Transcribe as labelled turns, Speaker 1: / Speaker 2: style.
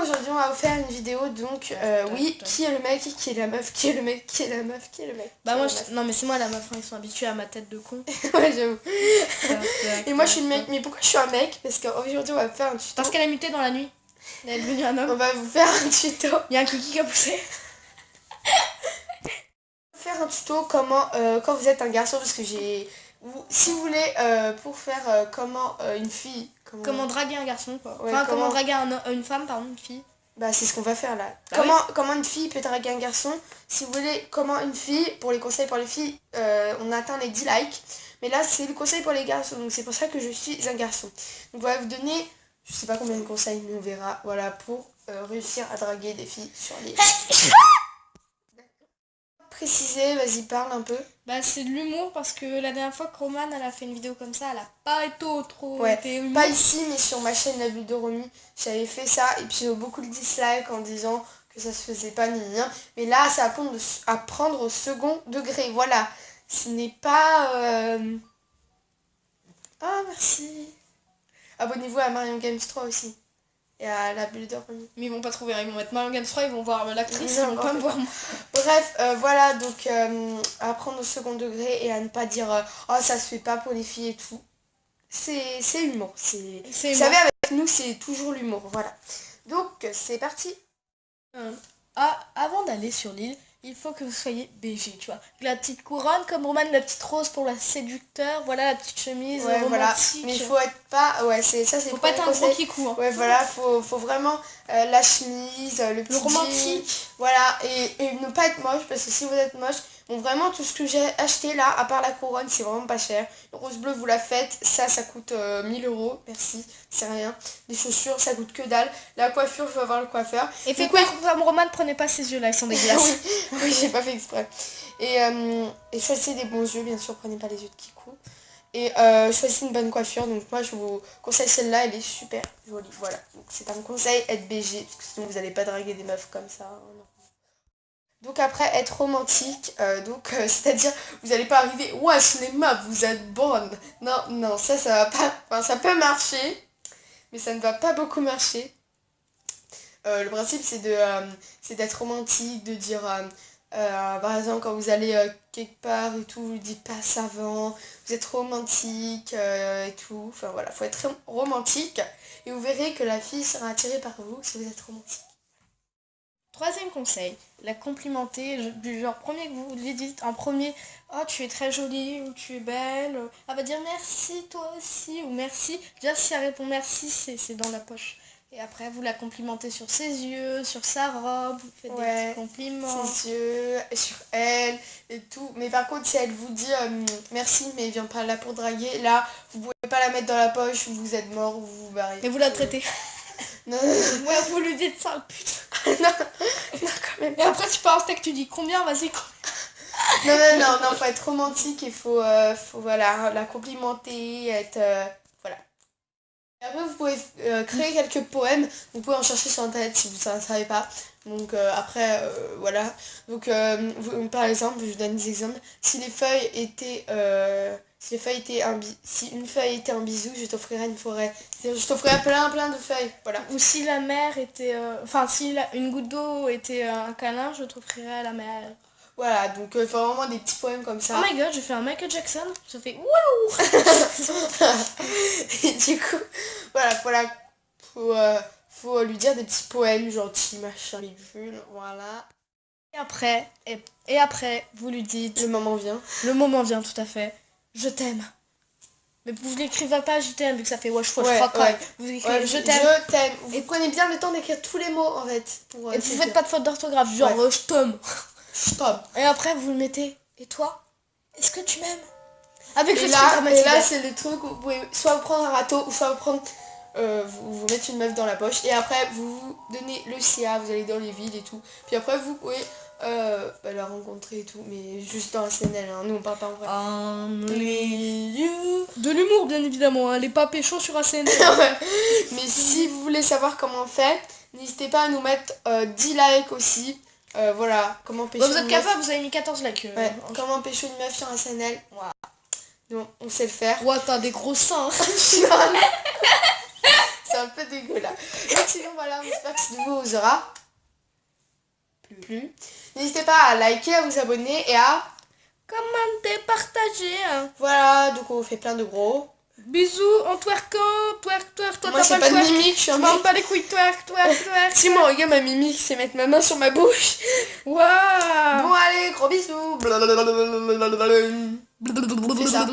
Speaker 1: aujourd'hui on va vous faire une vidéo donc oui, qui est le mec, qui est la meuf, qui est le mec, qui est la meuf, qui est le mec.
Speaker 2: Bah moi non mais c'est moi la meuf, hein, ils sont habitués à ma tête de con.
Speaker 1: Ouais, j'avoue. Et moi je suis le mec, mais pourquoi je suis un mec? Parce qu'aujourd'hui on va faire un tuto.
Speaker 2: Parce qu'elle a muté dans la nuit. Elle est devenue un homme.
Speaker 1: On va vous faire un tuto.
Speaker 2: Il y a un kiki qui a poussé.
Speaker 1: Faire un tuto comment quand vous êtes un garçon, parce que si vous voulez pour faire comment une fille
Speaker 2: comment draguer un garçon quoi.
Speaker 1: Ouais,
Speaker 2: enfin comment draguer une femme, pardon, une fille.
Speaker 1: Bah c'est ce qu'on va faire là.
Speaker 2: Bah
Speaker 1: comment une fille peut draguer un garçon. Si vous voulez comment une fille, pour les conseils pour les filles, on atteint les 10 likes. Mais là c'est le conseil pour les garçons, donc c'est pour ça que je suis un garçon. Donc on va vous donner, je sais pas combien de conseils, mais on verra, voilà, pour réussir à draguer des filles sur les... Préciser, vas-y parle un peu.
Speaker 2: Bah c'est de l'humour, parce que la dernière fois que Romane elle a fait une vidéo comme ça, elle a pas été trop
Speaker 1: été
Speaker 2: humour.
Speaker 1: Pas ici mais sur ma chaîne La Bulle de Romy, j'avais fait ça et puis j'ai eu beaucoup de dislikes en disant que ça se faisait pas ni rien. Mais là c'est à prendre au second degré, voilà. Ce n'est pas... Ah merci. Abonnez-vous à Marion Games 3 aussi. Et à La Bulle de Romy.
Speaker 2: Mais ils vont pas trouver, ils vont mettre Marion Games 3, ils vont voir l'actrice, ils vont pas me voir moi.
Speaker 1: Bref, voilà, donc à prendre au second degré et à ne pas dire oh ça se fait pas pour les filles et tout. C'est humour. Vous savez, avec nous c'est toujours l'humour, voilà. Donc c'est parti.
Speaker 2: Avant d'aller sur l'île, il faut que vous soyez BG, tu vois. La petite couronne comme Romane, la petite rose pour la séducteur, voilà la petite chemise romantique. Voilà.
Speaker 1: Mais il faut être pas... Ouais, c'est
Speaker 2: faut pas être un gros kikou. Hein.
Speaker 1: Ouais, voilà, faut vraiment la chemise, le petit
Speaker 2: romantique.
Speaker 1: Jean, voilà, et ne pas être moche, parce que si vous êtes moche, bon, vraiment tout ce que j'ai acheté là, à part la couronne, c'est vraiment pas cher. Le rose bleu, vous la faites, ça coûte 1000 €, merci, c'est rien. Les chaussures, ça coûte que dalle. La coiffure, je vais avoir le coiffeur.
Speaker 2: Et faites quoi comme Romane, prenez pas ses yeux là, ils sont dégueulasses.
Speaker 1: Oui, j'ai pas fait exprès. Et choisissez des bons yeux, bien sûr, prenez pas les yeux de kikou. Et choisissez une bonne coiffure, donc moi je vous conseille celle-là, elle est super jolie, voilà. Donc c'est un conseil, être BG, parce que sinon vous n'allez pas draguer des meufs comme ça. Non. Donc après, être romantique, c'est-à-dire, vous n'allez pas arriver, wesh les meufs, vous êtes bonnes. Non, ça va pas, enfin ça peut marcher, mais ça ne va pas beaucoup marcher. Le principe c'est d'être romantique, de dire... par exemple quand vous allez quelque part et tout, vous ne dites pas savant, vous êtes romantique et tout, enfin voilà, faut être romantique et vous verrez que la fille sera attirée par vous si vous êtes romantique.
Speaker 2: Troisième conseil, la complimenter, du genre premier que vous lui dites en premier, oh tu es très jolie ou tu es belle, elle va dire merci toi aussi ou merci, déjà si elle répond merci c'est dans la poche. Et après, vous la complimentez sur ses yeux, sur sa robe, vous faites des petits compliments.
Speaker 1: Ses yeux, sur elle, et tout. Mais par contre, si elle vous dit merci, mais elle vient pas là pour draguer, là, vous pouvez pas la mettre dans la poche, vous êtes mort, vous vous barrez.
Speaker 2: Et vous la traitez.
Speaker 1: Non.
Speaker 2: Ouais, vous lui dites ça, putain.
Speaker 1: non, quand même.
Speaker 2: Et après, tu pars en steak, tu dis combien, vas-y.
Speaker 1: Non, faut être romantique, il faut voilà, la complimenter, être... voilà. Et après vous pouvez créer quelques poèmes, vous pouvez en chercher sur internet si vous ne savez pas. Donc après voilà. Donc par exemple, je vous donne des exemples. Si une feuille était un bisou, je t'offrirais une forêt. Je t'offrirais plein de feuilles. Voilà.
Speaker 2: Ou si la mer était... si une goutte d'eau était un câlin, je t'offrirais la mer.
Speaker 1: Voilà, donc il faut vraiment des petits poèmes comme ça.
Speaker 2: Oh my god, j'ai fait un Michael Jackson, ça fait waouh.
Speaker 1: Et du coup, voilà, faut lui dire des petits poèmes gentils, machin, voilà.
Speaker 2: Et après, vous lui dites...
Speaker 1: Le moment vient.
Speaker 2: Le moment vient, tout à fait. Je t'aime. Mais vous l'écrivez pas je t'aime, vu que ça fait wesh wesh
Speaker 1: ouais.
Speaker 2: Vous écrivez je t'aime.
Speaker 1: Je t'aime. Vous prenez bien le temps d'écrire tous les mots en fait.
Speaker 2: Et vous faites pas de faute d'orthographe, genre je t'aime.
Speaker 1: Stop.
Speaker 2: Et après vous le mettez. Et toi, est-ce que tu m'aimes?
Speaker 1: Avec et là c'est le truc où vous pouvez soit vous prendre un râteau ou soit vous prendre vous mettre une meuf dans la poche et après vous donnez le CA, vous allez dans les villes et tout. Puis après vous pouvez la rencontrer et tout, mais juste dans la SNL, hein. Nous on parle pas en vrai.
Speaker 2: De l'humour bien évidemment, hein. Les pas pécho sur ACNL.
Speaker 1: Mais si vous voulez savoir comment on fait, n'hésitez pas à nous mettre 10 likes aussi. Voilà, comment pécho
Speaker 2: vous êtes capable, vous avez mis 14 likes.
Speaker 1: Comment pécho une meuf sur un SNL. Voilà. Donc on sait le faire.
Speaker 2: Ouais, t'as des gros seins.
Speaker 1: Ça un peu dégueulasse. Donc sinon voilà, j'espère que cette vidéo vous aura plu. N'hésitez pas à liker, à vous abonner et à
Speaker 2: Commentez, partagez.
Speaker 1: voilà, donc on vous fait plein de gros.
Speaker 2: Bisous en twerkant, twerk, twerk, toi
Speaker 1: Moi
Speaker 2: t'as
Speaker 1: c'est
Speaker 2: pas
Speaker 1: pas
Speaker 2: le
Speaker 1: de
Speaker 2: twerk.
Speaker 1: mimique, je suis
Speaker 2: Je
Speaker 1: un
Speaker 2: m'en
Speaker 1: mec.
Speaker 2: bats les couilles, twerk, twerk, twerk.
Speaker 1: Si moi regarde ma mimique, c'est mettre ma main sur ma bouche.
Speaker 2: Waouh.
Speaker 1: Bon allez, gros bisous. Fais ça.